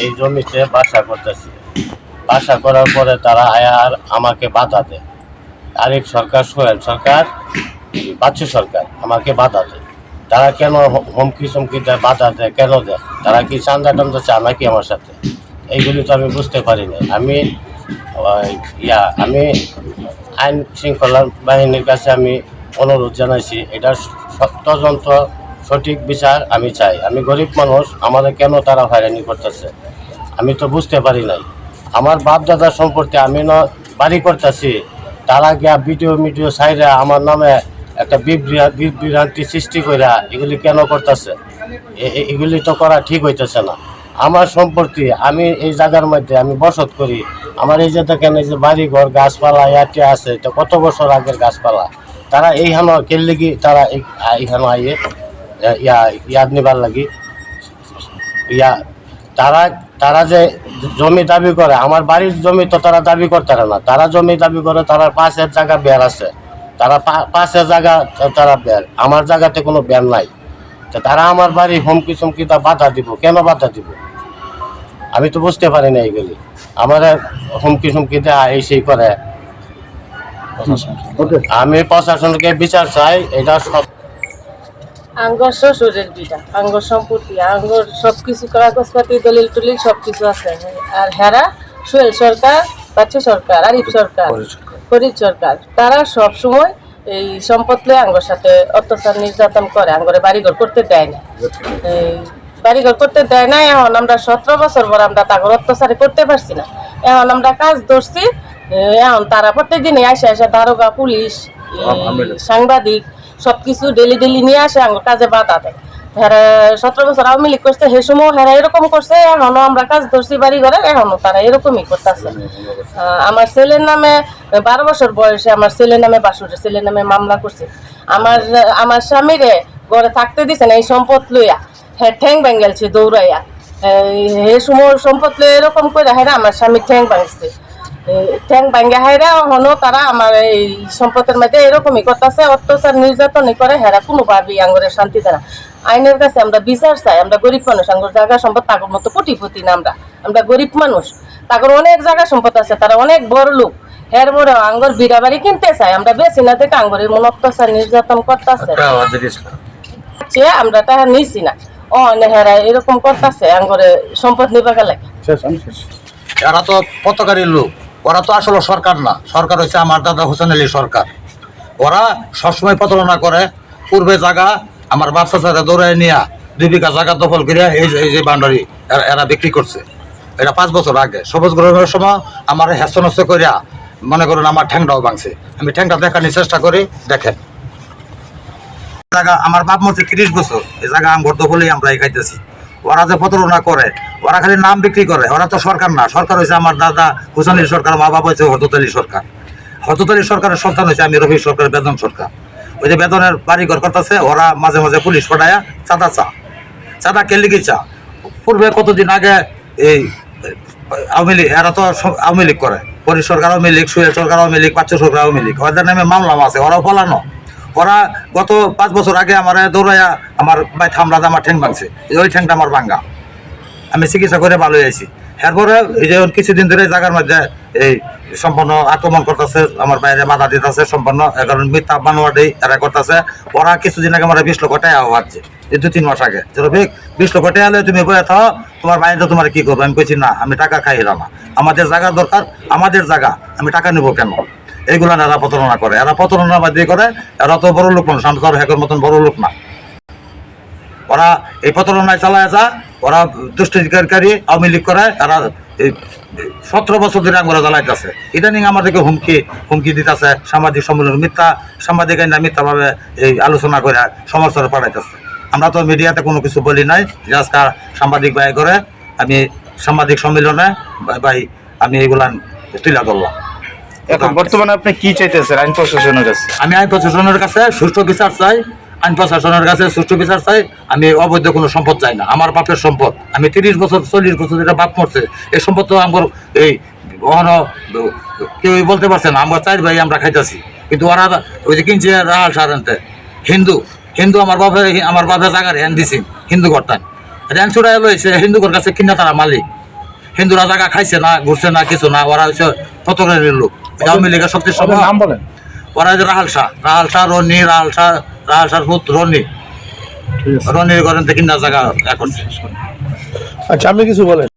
এই জমিতে বাসা করতেছি। বাসা করার পরে তারা আয়ার আমাকে বাধা দেয়। আরিফ সরকার, সোহেল সরকার, বাচ্চু সরকার আমাকে বাধা দেয়। তারা কেন হুমকি চমকি দেয়, বাধা দেয় কেন দেয়? তারা কি চান্দা টান্দা চায় নাকি আমার সাথে? এইগুলি তো আমি বুঝতে পারি না। আমি আইন শৃঙ্খলা বাহিনীর কাছে আমি অনুরোধ জানাইছি, এটার তদন্ত সঠিক বিচার আমি চাই। আমি গরিব মানুষ, আমাদের কেন তারা হয়রানি করতেছে আমি তো বুঝতে পারি নাই। আমার বাপ দাদার সম্পর্কে আমি বাড়ি করতেছি, তারা গিয়া ভিডিও সাইরা আমার নামে একটা বিভ্রান্তি সৃষ্টি কইরা এগুলি কেন করতেছে? এগুলি তো করা ঠিক হইতেছে না। আমার সম্পত্তি, আমি এই জায়গার মধ্যে আমি বসত করি। আমার এই যে দেখেন, এই যে বাড়িঘর গাছপালা ইয়াতে আছে, তো কত বছর আগের গাছপালা। তারা এইখানে কেললিগি তারা এইখানে আইয়ে ইয়াদ নিবার লাগি তারা যে জমি দাবি করে, আমার বাড়ির জমি তো তারা দাবি করতে না। তারা জমি দাবি করে, তারা 5 জায়গা বের আছে, তারা 5 জায়গা তারা বের, আমার জায়গাতে কোনো বের নাই। তো তারা আমার বাড়ি হুমকি চমকি তা বাধা দিব, কেন বাধা দিব আমি তো বুঝতে পারি না। এইগুলি আমার হুমকি চমকি দেয়া এই সেই করে। আমি প্রশাসনকে বিচার চাই। এটা সব আঙ্গর শ্বশুরের বিটা, আঙ্গর সম্পত্তি, আঙ্গর সবকিছু কাগজপাতি দলিল টলিল সবকিছু আছে। আর হেরা সোহেল সরকার, বাচ্চু সরকার, আরিফ সরকার, ফরিদ সরকার, তারা সব সময় এই সম্পদ লয়ে আঙ্গর সাথে অত্যাচার নির্যাতন করে, আঙ্গরে বাড়িঘর করতে দেয় না। এই বাড়িঘর করতে দেয় না। এখন আমরা 17 বছর পর আমরা তাগর অত্যাচারে করতে পারছি না। এখন আমরা কাজ ধরছি। এখন তারা প্রত্যেক দিনে আসে দারোগা, পুলিশ, সাংবাদিক সবকিছু ডেলি নিয়ে আসে, আমার কাজে বাধা দেয়। হেরা 17 বছর আওয়ামী লীগ করছে, সে সময় হেরা এরকম করছে। এখনো আমরা কাজ ধরছি বাড়ি ঘরে, এখনো তারা এরকমই করতেছে। আমার ছেলের নামে 12 বছর বয়সে আমার ছেলের নামে, বাসুরের ছেলের নামে মামলা করছে। আমার স্বামীরে ঘরে থাকতে দিছে না, এই সম্পদ লইয়া হ্যাঁ ঠ্যাং ভাঙ্গেলছে দৌড়াইয়া। এই সময় সম্পদ লইয়া এরকম করে হেরা আমার স্বামীর ঠ্যাং ভাঙছে। ঠ্যাং ভাঙ্গা হেরা হনো তারা আমার এই সম্পদের মধ্যে এরকমই করতেছে, অত্যাচার নির্যাতনই করে। হেরা কোনোভাবেই আঙ্গরের শান্তি দেয় না। আইনের কাছে আমরা বিচার চাই। আমরা গরিব মানুষ, আঙ্গর জায়গা সম্পদ তাগর মতো কোটিপতি না। আমরা গরিব মানুষ, তাগর অনেক জায়গা সম্পদ আছে, তারা অনেক বড় লোক। হের বড় আঙ্গর বিড়া বাড়ি কিনতে চাই, আমরা বেশি না থেকে আঙ্গরের মন অত্যাচার নির্যাতন করতেছে। আমরা টাকা নিছি না, হেরা এরকম করতেছে, আঙ্গরে সম্পদ নিবা গেলে। এরা তো পতাকারী লোক, ওরা তো আসলে সরকার না। সরকার হচ্ছে আমার দাদা হোসেন আলী সরকার। ওরা সবসময় প্রতারণা করে। পূর্বে জায়গা আমার বাচ্চা ছাড়া দৌড়ায় নিয়ে 2 বিঘা জায়গা দখল করিয়া এই যে বান্ডারি এরা বিক্রি করছে। এটা 5 বছর আগে সবুজ গ্রহণের সময় আমার হেস্তনস্ত করিয়া মনে করুন আমার ঠ্যাংটাও ভাঙছে। আমি ঠ্যাংটা দেখানোর চেষ্টা করি, দেখেন জায়গা আমার বাপ মরছে 30 বছর, এই জায়গা আম ঘর দখলেই আমরা এই খাইতেছি। ওরা যে প্রতারণা করে, ওরা খালি নাম বিক্রি করে। ওরা তো সরকার না। সরকার হয়েছে আমার দাদা হোসেন আলী সরকার, মা বাবা হয়েছে হযরত আলী সরকার। হযরত আলী সরকারের সন্তান হয়েছে আমি রফিক সরকারের বেতন সরকার। ওই যে বেতনের বাড়িঘর করতেছে, ওরা মাঝে মাঝে পুলিশ ফটায়া চাঁদা কেলিগি চা। পূর্বে কতদিন আগে এই আওয়ামী লীগ, এরা তো আওয়ামী লীগ করে। ফরিদ সরকার আওয়ামী লীগ, সোহেল সরকার আওয়ামী লীগ, বাচ্চু সরকার আওয়ামী লীগ। ওদের নামে মামলা আছে, ওরাও ফলানো। ওরা গত 5 বছর আগে আমার দৌড়াইয়া আমার ভাই থামড়াতে আমার ঠ্যাং ভাঙছে। ওই ঠ্যাংটা আমার ভাঙ্গা, আমি চিকিৎসা করে ভালো হয়েছি। এরপরে এই যে কিছুদিন ধরে জায়গার মধ্যে এই সম্পূর্ণ আক্রমণ করতেছে, আমার বাইরে বাধা দিতেছে সম্পূর্ণ। কারণ মিথ্যা বানোয়ারি এরা করতেছে। ওরা কিছুদিন আগে আমার 20 লক্ষ টাকা ভাবছে, এই 2-3 মাস আগে। রফিক 20 লক্ষ টাকা হলে তুমি বয়ে থাও, তোমার বাইরে তোমার কি করবো? আমি কইছি না, আমি টাকা খাই না, আমাদের জায়গা দরকার, আমাদের জায়গা, আমি টাকা নেবো কেন? এইগুলা এরা প্রতারণা করে, এরা প্রতারণা বাদ দিয়ে করে। এরা তো বড় লোক মানুষ, আমি তো হ্যাকের মতন বড় লোক না। ওরা এই প্রতারণায় চালায় যা, ওরা দুষ্কৃতিকারী আওয়ামী লীগ করে। এরা 17 বছর ধরে আমরা জ্বালাইতেছে। ইদানিং আমাদেরকে হুমকি দিতেছে, সামাজিক সম্মেলন মিথ্যা সাংবাদিক আইনা মিথ্যাভাবে এই আলোচনা করে সমালোচনা পাঠাইতেছে। আমরা তো মিডিয়াতে কোনো কিছু বলি নাই, যে আজকে সাংবাদিক ভাই করে আমি সাংবাদিক সম্মেলনে ভাই আমি এইগুলা তুলে ধরলাম। এখন বর্তমানে আপনি কি চাইতেছেন আইন প্রশাসনের কাছে? আমি আইন প্রশাসনের কাছে সুষ্ঠু বিচার চাই, আইন প্রশাসনের কাছে সুষ্ঠু বিচার চাই। আমি অবৈধ কোনো সম্পদ চাই না, আমার বাপের সম্পদ। আমি 30 বছর 40 বছর যেটা বাপ মরছে, এই সম্পদ তো আমার এই কেউ বলতে পারছে না। আমরা 4 ভাই আমরা খাইতেছি, কিন্তু ওরা ওই যে কিনছে রাহাল সার আনতে হিন্দু আমার বাপের জায়গার হ্যান দিছি হিন্দু করতেন। রেন ছুড়াই লইছে হিন্দুদের কাছে কিনা তারা মালিক। হিন্দুরা জায়গা খাইছে না, ঘুরছে না, কিছু না। ওরা হচ্ছে পতকারীর লোক। আওয়ামী লীগের শক্তির সময় নাম বলেন। ওরা যে রাহাল শাহ রনি, রাহাল শাহ পুত্র রনি, ঠিক আছে। রনির ঘরেন থেকে কিনা জায়গা করছে। আচ্ছা, আপনি কিছু বলেন।